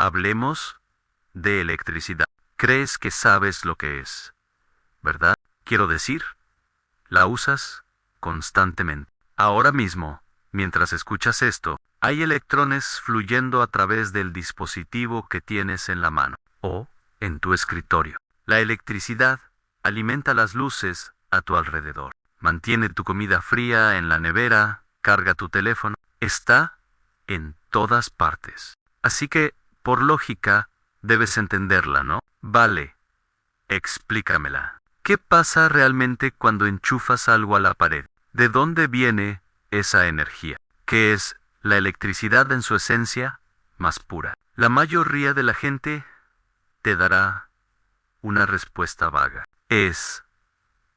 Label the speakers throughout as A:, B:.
A: Hablemos de electricidad. Crees que sabes lo que es, ¿verdad? Quiero decir, la usas constantemente. Ahora mismo, mientras escuchas esto, hay electrones fluyendo a través del dispositivo que tienes en la mano o en tu escritorio. La electricidad alimenta las luces a tu alrededor. Mantiene tu comida fría en la nevera, carga tu teléfono. Está en todas partes. Así que, por lógica, debes entenderla, ¿no? Vale, explícamela. ¿Qué pasa realmente cuando enchufas algo a la pared? ¿De dónde viene esa energía? ¿Qué es la electricidad en su esencia más pura? La mayoría de la gente te dará una respuesta vaga. Es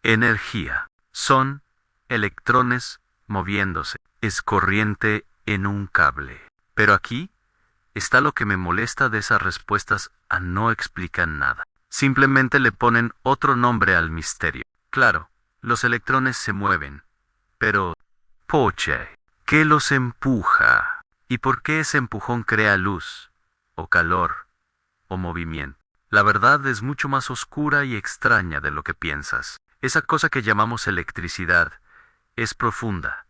A: energía. Son electrones moviéndose. Es corriente en un cable. Pero aquí está lo que me molesta de esas respuestas no explican nada. Simplemente le ponen otro nombre al misterio. Claro, los electrones se mueven. Pero, poche, ¿qué los empuja? ¿Y por qué ese empujón crea luz, o calor, o movimiento? La verdad es mucho más oscura y extraña de lo que piensas. Esa cosa que llamamos electricidad es profunda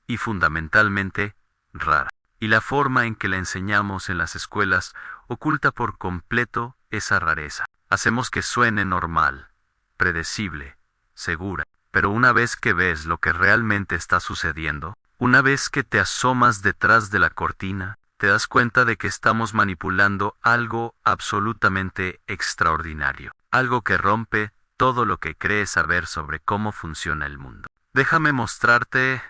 A: y fundamentalmente rara. Y la forma en que la enseñamos en las escuelas oculta por completo esa rareza. Hacemos que suene normal, predecible, segura. Pero una vez que ves lo que realmente está sucediendo, una vez que te asomas detrás de la cortina, te das cuenta de que estamos manipulando algo absolutamente extraordinario. Algo que rompe todo lo que crees saber sobre cómo funciona el mundo. Déjame mostrarte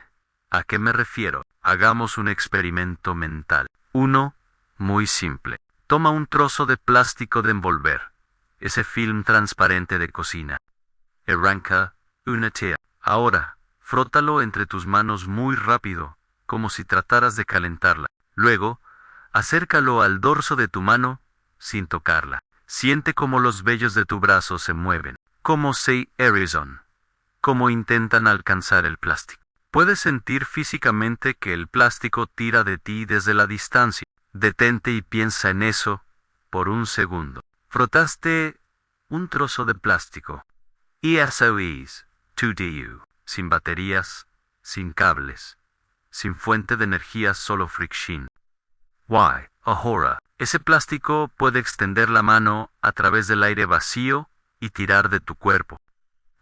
A: a qué me refiero. Hagamos un experimento mental. Uno, muy simple. Toma un trozo de plástico de envolver, ese film transparente de cocina. Arranca una tela. Ahora, frótalo entre tus manos muy rápido, como si trataras de calentarla. Luego, acércalo al dorso de tu mano sin tocarla. Siente cómo los vellos de tu brazo se mueven, como se erizan, como intentan alcanzar el plástico. Puedes sentir físicamente que el plástico tira de ti desde la distancia. Detente y piensa en eso por un segundo. Frotaste un trozo de plástico. Y eso es 2DU. Sin baterías, sin cables, sin fuente de energía, solo fricción. Why, ahora, ese plástico puede extender la mano a través del aire vacío y tirar de tu cuerpo.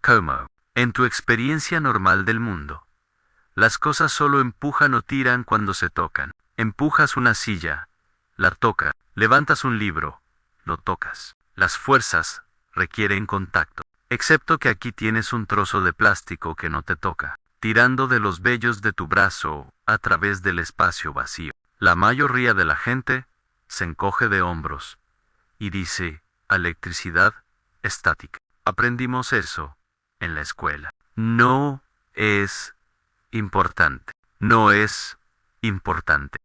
A: ¿Cómo? En tu experiencia normal del mundo, las cosas solo empujan o tiran cuando se tocan. Empujas una silla, la tocas. Levantas un libro, lo tocas. Las fuerzas requieren contacto. Excepto que aquí tienes un trozo de plástico que no te toca, tirando de los vellos de tu brazo a través del espacio vacío. La mayoría de la gente se encoge de hombros y dice, electricidad estática. Aprendimos eso en la escuela. No es importante. No es importante.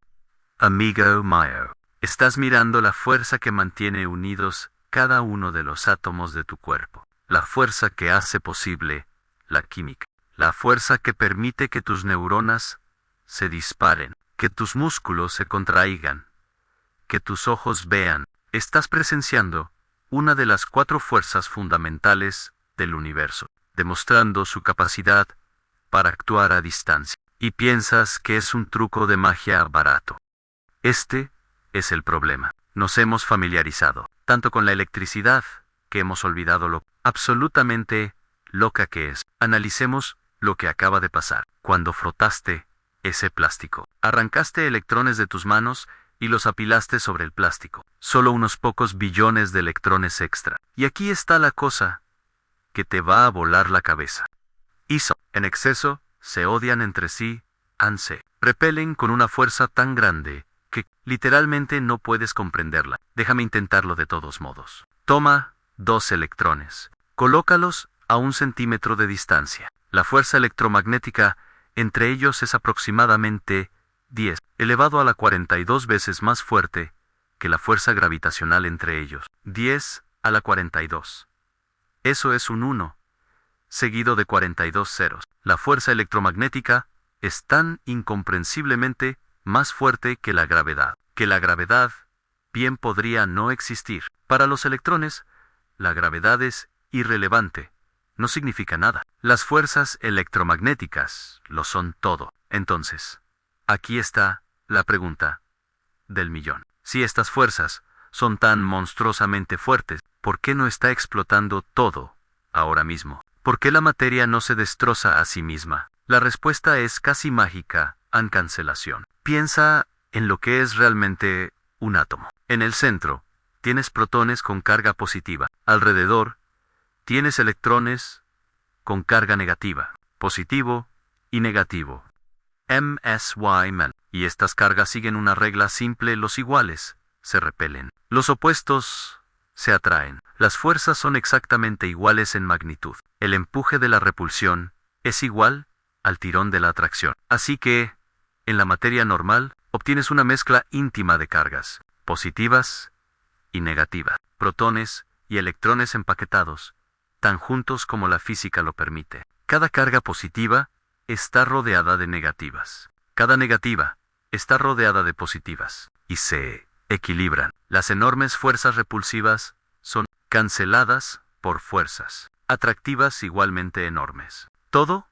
A: Amigo mío, estás mirando la fuerza que mantiene unidos cada uno de los átomos de tu cuerpo. La fuerza que hace posible la química. La fuerza que permite que tus neuronas se disparen, que tus músculos se contraigan, que tus ojos vean. Estás presenciando una de las 4 fuerzas fundamentales del universo, demostrando su capacidad para actuar a distancia. Y piensas que es un truco de magia barato. Este es el problema. Nos hemos familiarizado tanto con la electricidad que hemos olvidado lo absolutamente loca que es. Analicemos lo que acaba de pasar. Cuando frotaste ese plástico, arrancaste electrones de tus manos y los apilaste sobre el plástico. Solo unos pocos billones de electrones extra. Y aquí está la cosa que te va a volar la cabeza. En exceso, se odian entre sí, se repelen con una fuerza tan grande que literalmente no puedes comprenderla. Déjame intentarlo de todos modos. Toma 2 electrones. Colócalos a 1 centímetro de distancia. La fuerza electromagnética entre ellos es aproximadamente 10 elevado a la 42 veces más fuerte que la fuerza gravitacional entre ellos. 10 a la 42. Eso es un 1, seguido de 42 ceros. La fuerza electromagnética es tan incomprensiblemente más fuerte que la gravedad bien podría no existir. Para los electrones, la gravedad es irrelevante, no significa nada. Las fuerzas electromagnéticas lo son todo. Entonces, aquí está la pregunta del millón. Si estas fuerzas son tan monstruosamente fuertes, ¿por qué no está explotando todo ahora mismo? ¿Por qué la materia no se destroza a sí misma? La respuesta es casi mágica, en cancelación. Piensa en lo que es realmente un átomo. En el centro, tienes protones con carga positiva. Alrededor, tienes electrones con carga negativa, positivo y negativo. MSY-Men. Y estas cargas siguen una regla simple: los iguales se repelen. Los opuestos se atraen. Las fuerzas son exactamente iguales en magnitud. El empuje de la repulsión es igual al tirón de la atracción. Así que, en la materia normal, obtienes una mezcla íntima de cargas, positivas y negativas, protones y electrones empaquetados, tan juntos como la física lo permite. Cada carga positiva está rodeada de negativas. Cada negativa está rodeada de positivas, y se equilibran. Las enormes fuerzas repulsivas son canceladas por fuerzas atractivas igualmente enormes. Todo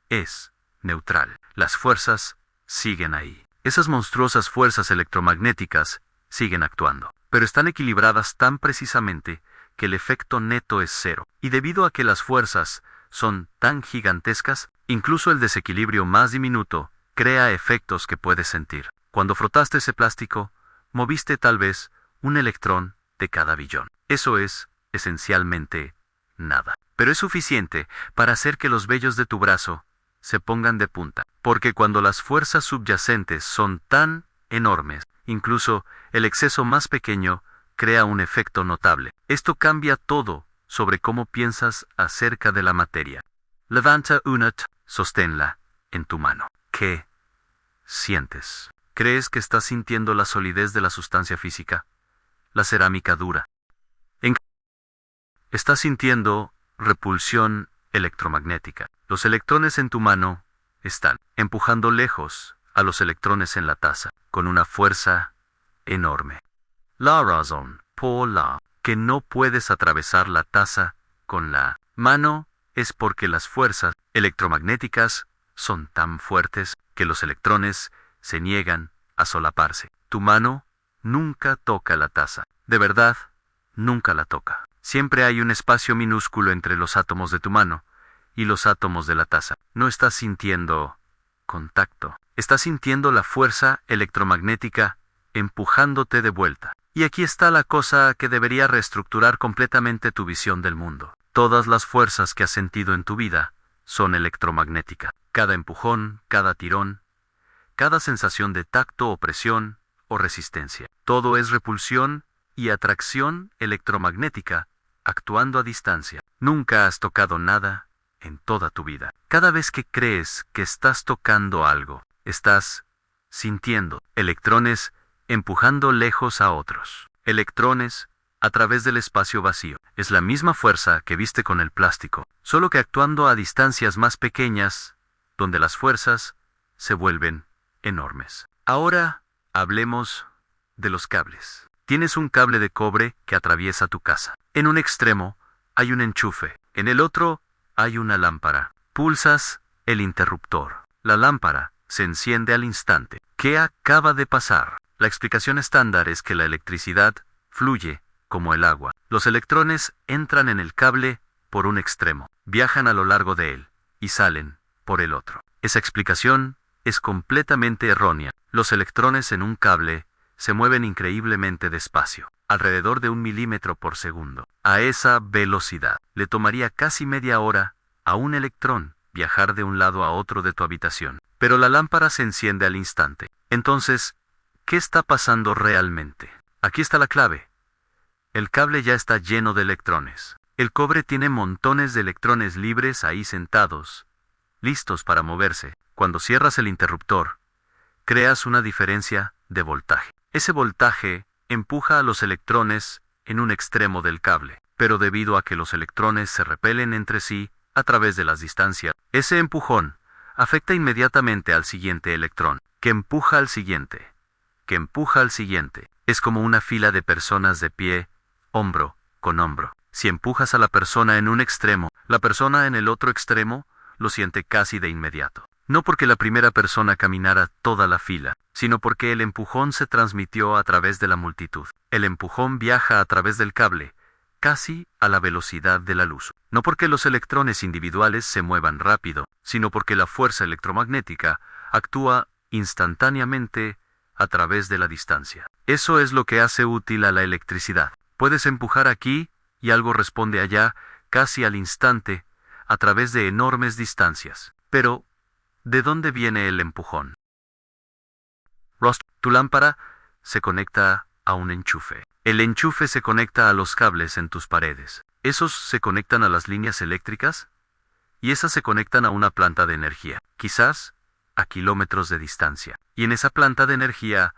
A: es neutral. Las fuerzas siguen ahí. Esas monstruosas fuerzas electromagnéticas siguen actuando, pero están equilibradas tan precisamente que el efecto neto es cero. Y debido a que las fuerzas son tan gigantescas, incluso el desequilibrio más diminuto crea efectos que puedes sentir. Cuando frotaste ese plástico, moviste tal vez un electrón de cada billón. Eso es, esencialmente, nada. Pero es suficiente para hacer que los vellos de tu brazo se pongan de punta. Porque cuando las fuerzas subyacentes son tan enormes, incluso el exceso más pequeño crea un efecto notable. Esto cambia todo sobre cómo piensas acerca de la materia. Levanta una sosténla en tu mano. ¿Qué sientes? ¿Crees que estás sintiendo la solidez de la sustancia física? La cerámica dura. Estás sintiendo repulsión electromagnética. Los electrones en tu mano están empujando lejos a los electrones en la taza, con una fuerza enorme. La razón por la que no puedes atravesar la taza con la mano es porque las fuerzas electromagnéticas son tan fuertes que los electrones se niegan a solaparse. Tu mano nunca toca la taza. De verdad, nunca la toca. Siempre hay un espacio minúsculo entre los átomos de tu mano y los átomos de la taza. No estás sintiendo contacto. Estás sintiendo la fuerza electromagnética empujándote de vuelta. Y aquí está la cosa que debería reestructurar completamente tu visión del mundo. Todas las fuerzas que has sentido en tu vida son electromagnéticas. Cada empujón, cada tirón, cada sensación de tacto o presión o resistencia. Todo es repulsión y atracción electromagnética actuando a distancia. Nunca has tocado nada en toda tu vida. Cada vez que crees que estás tocando algo, estás sintiendo electrones empujando lejos a otros. Electrones a través del espacio vacío. Es la misma fuerza que viste con el plástico, solo que actuando a distancias más pequeñas, donde las fuerzas se vuelven enormes. Ahora hablemos de los cables. Tienes un cable de cobre que atraviesa tu casa. En un extremo hay un enchufe, en el otro hay una lámpara. Pulsas el interruptor. La lámpara se enciende al instante. ¿Qué acaba de pasar? La explicación estándar es que la electricidad fluye como el agua. Los electrones entran en el cable por un extremo, viajan a lo largo de él y salen por el otro. Esa explicación es completamente errónea. Los electrones en un cable se mueven increíblemente despacio, alrededor de 1 milímetro por segundo. A esa velocidad, le tomaría casi media hora a un electrón viajar de un lado a otro de tu habitación. Pero la lámpara se enciende al instante. Entonces, ¿qué está pasando realmente? Aquí está la clave. El cable ya está lleno de electrones. El cobre tiene montones de electrones libres ahí sentados, listos para moverse. Cuando cierras el interruptor, creas una diferencia de voltaje. Ese voltaje empuja a los electrones en un extremo del cable, pero debido a que los electrones se repelen entre sí a través de las distancias, ese empujón afecta inmediatamente al siguiente electrón, que empuja al siguiente, que empuja al siguiente, Es como una fila de personas de pie, hombro con hombro. Si empujas a la persona en un extremo, la persona en el otro extremo lo siente casi de inmediato. No porque la primera persona caminara toda la fila, sino porque el empujón se transmitió a través de la multitud. El empujón viaja a través del cable, casi a la velocidad de la luz. No porque los electrones individuales se muevan rápido, sino porque la fuerza electromagnética actúa instantáneamente a través de la distancia. Eso es lo que hace útil a la electricidad. Puedes empujar aquí y algo responde allá, casi al instante, a través de enormes distancias. Pero, ¿de dónde viene el empujón? Ross, tu lámpara se conecta a un enchufe. El enchufe se conecta a los cables en tus paredes. Esos se conectan a las líneas eléctricas y esas se conectan a una planta de energía, quizás a kilómetros de distancia. Y en esa planta de energía,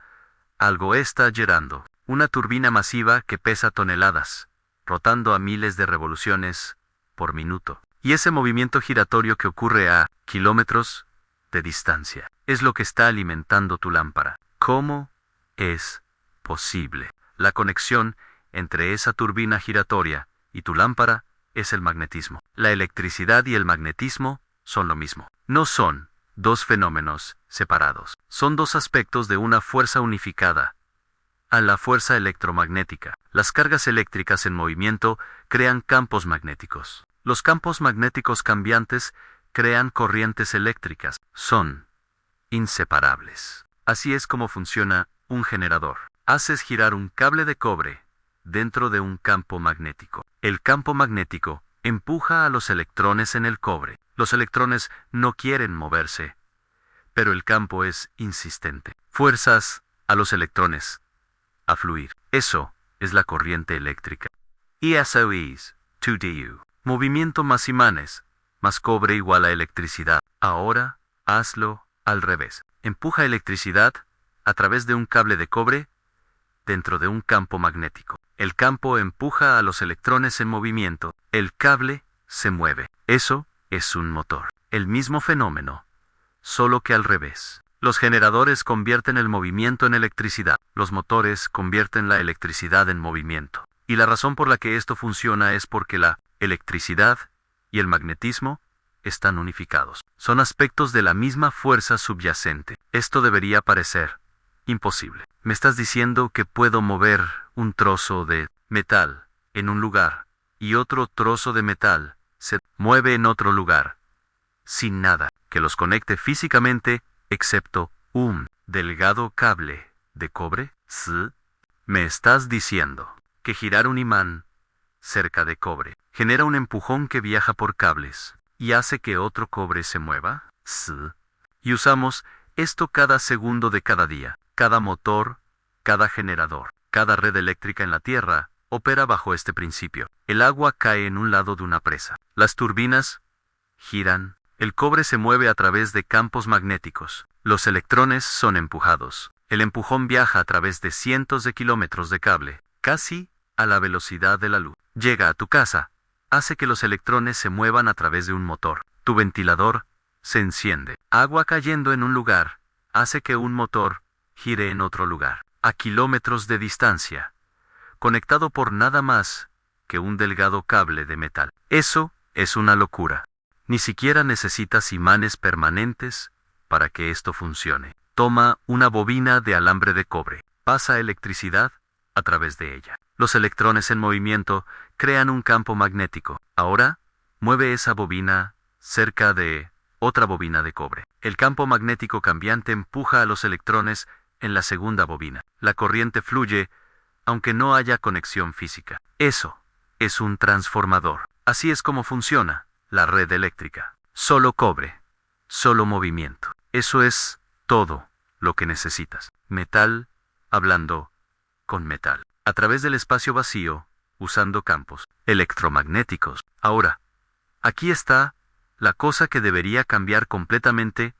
A: algo está girando, una turbina masiva que pesa toneladas, rotando a miles de revoluciones por minuto. Y ese movimiento giratorio que ocurre a kilómetros de distancia es lo que está alimentando tu lámpara. ¿Cómo es posible? La conexión entre esa turbina giratoria y tu lámpara es el magnetismo. La electricidad y el magnetismo son lo mismo. No son dos fenómenos separados. Son dos aspectos de una fuerza unificada. A la fuerza electromagnética. Las cargas eléctricas en movimiento crean campos magnéticos. Los campos magnéticos cambiantes crean corrientes eléctricas. Son inseparables. Así es como funciona un generador. Haces girar un cable de cobre dentro de un campo magnético. El campo magnético empuja a los electrones en el cobre. Los electrones no quieren moverse, pero el campo es insistente. Fuerzas a los electrones a fluir. Eso es la corriente eléctrica. Y eso es 2Du. Movimiento más imanes, más cobre igual a electricidad. Ahora, hazlo al revés. Empuja electricidad a través de un cable de cobre dentro de un campo magnético. El campo empuja a los electrones en movimiento. El cable se mueve. Eso es un motor. El mismo fenómeno, solo que al revés. Los generadores convierten el movimiento en electricidad. Los motores convierten la electricidad en movimiento. Y la razón por la que esto funciona es porque la electricidad y el magnetismo están unificados. Son aspectos de la misma fuerza subyacente. Esto debería parecer imposible. ¿Me estás diciendo que puedo mover un trozo de metal en un lugar y otro trozo de metal se mueve en otro lugar sin nada que los conecte físicamente excepto un delgado cable de cobre? ¿Sí? ¿Me estás diciendo que girar un imán cerca de cobre genera un empujón que viaja por cables y hace que otro cobre se mueva? Sí. Y usamos esto cada segundo de cada día. Cada motor, cada generador, cada red eléctrica en la Tierra opera bajo este principio. El agua cae en un lado de una presa. Las turbinas giran. El cobre se mueve a través de campos magnéticos. Los electrones son empujados. El empujón viaja a través de cientos de kilómetros de cable, casi a la velocidad de la luz. Llega a tu casa. Hace que los electrones se muevan a través de un motor. Tu ventilador se enciende. Agua cayendo en un lugar hace que un motor gire en otro lugar, a kilómetros de distancia, conectado por nada más que un delgado cable de metal. Eso es una locura. Ni siquiera necesitas imanes permanentes para que esto funcione. Toma una bobina de alambre de cobre, pasa electricidad a través de ella. Los electrones en movimiento crean un campo magnético. Ahora, mueve esa bobina cerca de otra bobina de cobre. El campo magnético cambiante empuja a los electrones en la segunda bobina. La corriente fluye, aunque no haya conexión física. Eso es un transformador. Así es como funciona la red eléctrica. Solo cobre, solo movimiento. Eso es todo lo que necesitas. Metal hablando con metal. A través del espacio vacío, usando campos electromagnéticos. Ahora, aquí está la cosa que debería cambiar completamente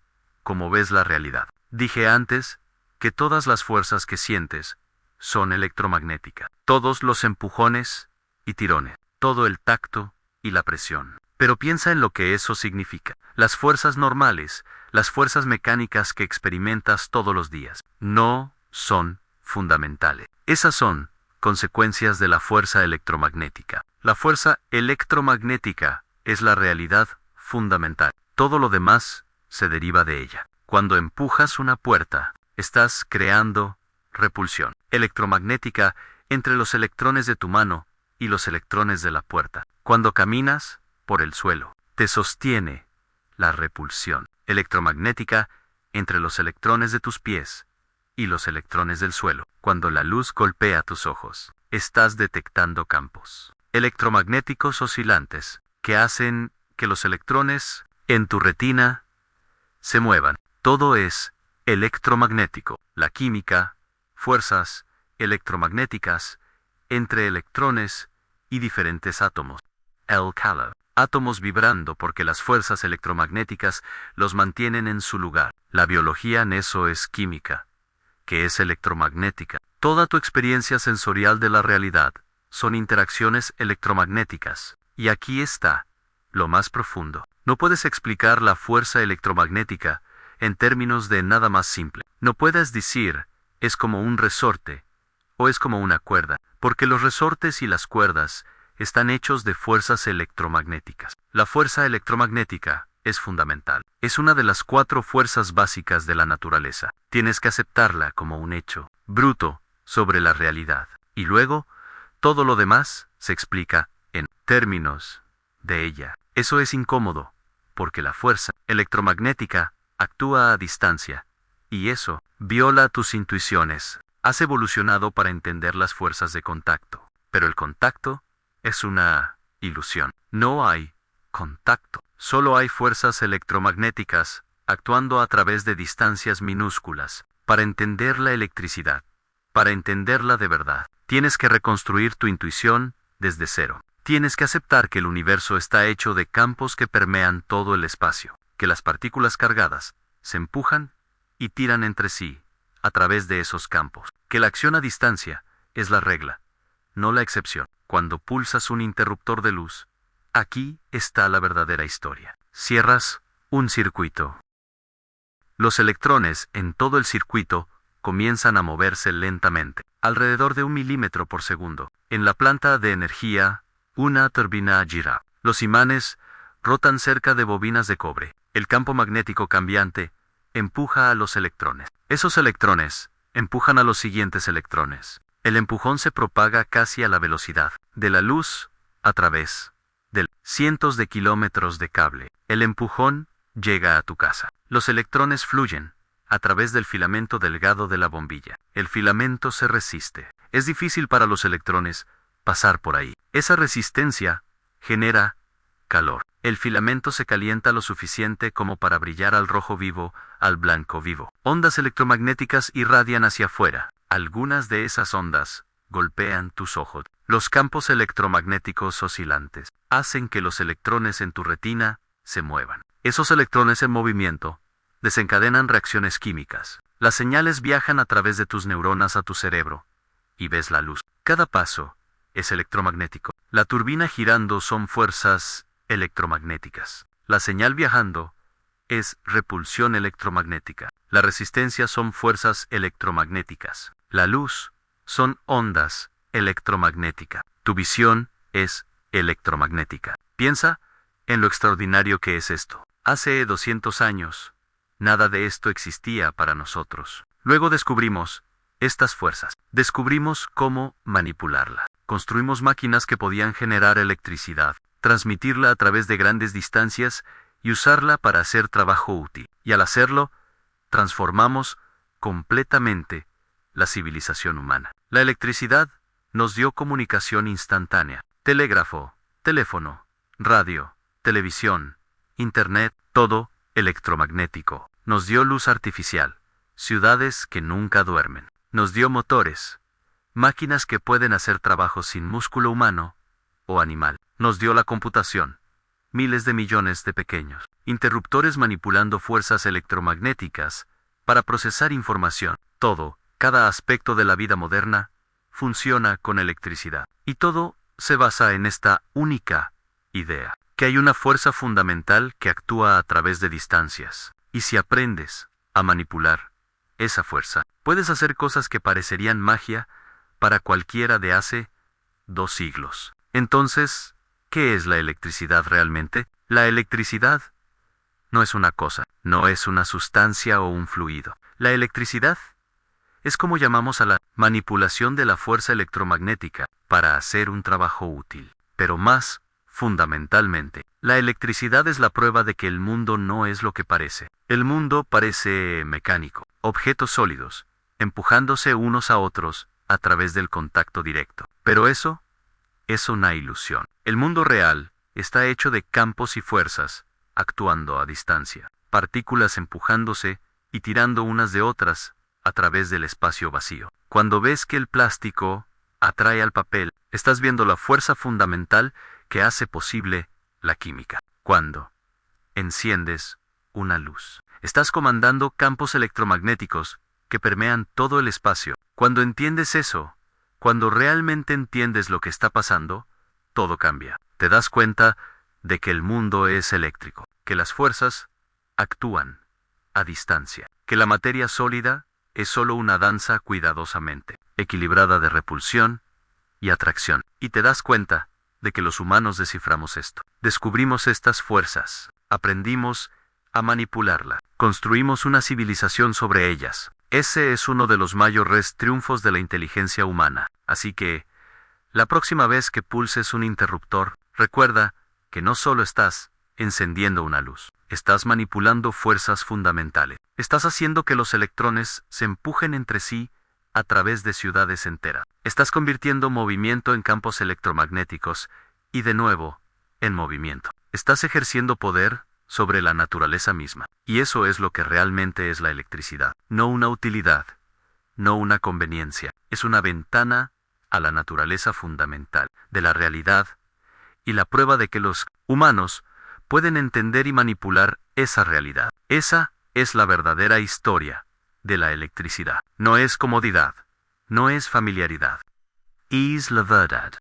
A: cómo ves la realidad. Dije antes que todas las fuerzas que sientes son electromagnéticas. Todos los empujones y tirones. Todo el tacto y la presión. Pero piensa en lo que eso significa. Las fuerzas normales, las fuerzas mecánicas que experimentas todos los días, no son fundamentales. Esas son consecuencias de la fuerza electromagnética. La fuerza electromagnética es la realidad fundamental. Todo lo demás se deriva de ella. Cuando empujas una puerta, estás creando repulsión electromagnética entre los electrones de tu mano y los electrones de la puerta. Cuando caminas por el suelo, te sostiene la repulsión electromagnética entre los electrones de tus pies y los electrones del suelo. Cuando la luz golpea tus ojos, estás detectando campos electromagnéticos oscilantes que hacen que los electrones en tu retina se muevan. Todo es electromagnético. La química, fuerzas electromagnéticas entre electrones y diferentes átomos. El calor. Átomos vibrando porque las fuerzas electromagnéticas los mantienen en su lugar. La biología en eso es química, que es electromagnética. Toda tu experiencia sensorial de la realidad son interacciones electromagnéticas. Y aquí está lo más profundo. No puedes explicar la fuerza electromagnética en términos de nada más simple. No puedes decir, es como un resorte, o es como una cuerda, porque los resortes y las cuerdas están hechos de fuerzas electromagnéticas. La fuerza electromagnética es fundamental. Es una de las 4 fuerzas básicas de la naturaleza. Tienes que aceptarla como un hecho bruto sobre la realidad. Y luego, todo lo demás se explica en términos de ella. Eso es incómodo, porque la fuerza electromagnética actúa a distancia, y eso viola tus intuiciones. Has evolucionado para entender las fuerzas de contacto, pero el contacto es una ilusión. No hay contacto. Solo hay fuerzas electromagnéticas actuando a través de distancias minúsculas. Para entender la electricidad, para entenderla de verdad, tienes que reconstruir tu intuición desde cero. Tienes que aceptar que el universo está hecho de campos que permean todo el espacio, que las partículas cargadas se empujan y tiran entre sí a través de esos campos, que la acción a distancia es la regla, no la excepción. Cuando pulsas un interruptor de luz, aquí está la verdadera historia. Cierras un circuito. Los electrones en todo el circuito comienzan a moverse lentamente, alrededor de 1 milímetro por segundo. En la planta de energía, una turbina gira. Los imanes rotan cerca de bobinas de cobre. El campo magnético cambiante empuja a los electrones. Esos electrones empujan a los siguientes electrones. El empujón se propaga casi a la velocidad de la luz a través de cientos de kilómetros de cable. El empujón llega a tu casa. Los electrones fluyen a través del filamento delgado de la bombilla. El filamento se resiste. Es difícil para los electrones pasar por ahí. Esa resistencia genera calor. El filamento se calienta lo suficiente como para brillar al rojo vivo, al blanco vivo. Ondas electromagnéticas irradian hacia afuera. Algunas de esas ondas golpean tus ojos. Los campos electromagnéticos oscilantes hacen que los electrones en tu retina se muevan. Esos electrones en movimiento desencadenan reacciones químicas. Las señales viajan a través de tus neuronas a tu cerebro y ves la luz. Cada paso es electromagnético. La turbina girando son fuerzas electromagnéticas. La señal viajando es repulsión electromagnética. La resistencia son fuerzas electromagnéticas. La luz son ondas electromagnéticas. Tu visión es electromagnética. Piensa en lo extraordinario que es esto. Hace 200 años, nada de esto existía para nosotros. Luego descubrimos estas fuerzas. Descubrimos cómo manipularlas. Construimos máquinas que podían generar electricidad, transmitirla a través de grandes distancias y usarla para hacer trabajo útil. Y al hacerlo, transformamos completamente la civilización humana. La electricidad nos dio comunicación instantánea, telégrafo, teléfono, radio, televisión, internet, todo electromagnético. Nos dio luz artificial, ciudades que nunca duermen. Nos dio motores, máquinas que pueden hacer trabajo sin músculo humano o animal. Nos dio la computación, miles de millones de pequeños interruptores manipulando fuerzas electromagnéticas para procesar información. Todo, cada aspecto de la vida moderna, funciona con electricidad. Y todo se basa en esta única idea, que hay una fuerza fundamental que actúa a través de distancias. Y si aprendes a manipular esa fuerza, puedes hacer cosas que parecerían magia para cualquiera de hace 2 siglos. Entonces, ¿qué es la electricidad realmente? La electricidad no es una cosa, no es una sustancia o un fluido. La electricidad es como llamamos a la manipulación de la fuerza electromagnética para hacer un trabajo útil. Pero más, fundamentalmente, la electricidad es la prueba de que el mundo no es lo que parece. El mundo parece mecánico, objetos sólidos, empujándose unos a otros a través del contacto directo. Pero eso es una ilusión. El mundo real está hecho de campos y fuerzas actuando a distancia, partículas empujándose y tirando unas de otras a través del espacio vacío. Cuando ves que el plástico atrae al papel, estás viendo la fuerza fundamental que hace posible la química. Cuando enciendes una luz, estás comandando campos electromagnéticos que permean todo el espacio. Cuando entiendes eso, cuando realmente entiendes lo que está pasando, todo cambia. Te das cuenta de que el mundo es eléctrico, que las fuerzas actúan a distancia, que la materia sólida es solo una danza cuidadosamente equilibrada de repulsión y atracción. Y te das cuenta de que los humanos desciframos esto. Descubrimos estas fuerzas, aprendimos a manipularlas, construimos una civilización sobre ellas. Ese es uno de los mayores triunfos de la inteligencia humana. Así que, la próxima vez que pulses un interruptor, recuerda que no solo estás encendiendo una luz, estás manipulando fuerzas fundamentales. Estás haciendo que los electrones se empujen entre sí a través de ciudades enteras. Estás convirtiendo movimiento en campos electromagnéticos y de nuevo, en movimiento. Estás ejerciendo poder sobre la naturaleza misma. Y eso es lo que realmente es la electricidad. No una utilidad, no una conveniencia. Es una ventana a la naturaleza fundamental de la realidad y la prueba de que los humanos pueden entender y manipular esa realidad. Esa es la verdadera historia de la electricidad. No es comodidad, no es familiaridad. Es la verdad.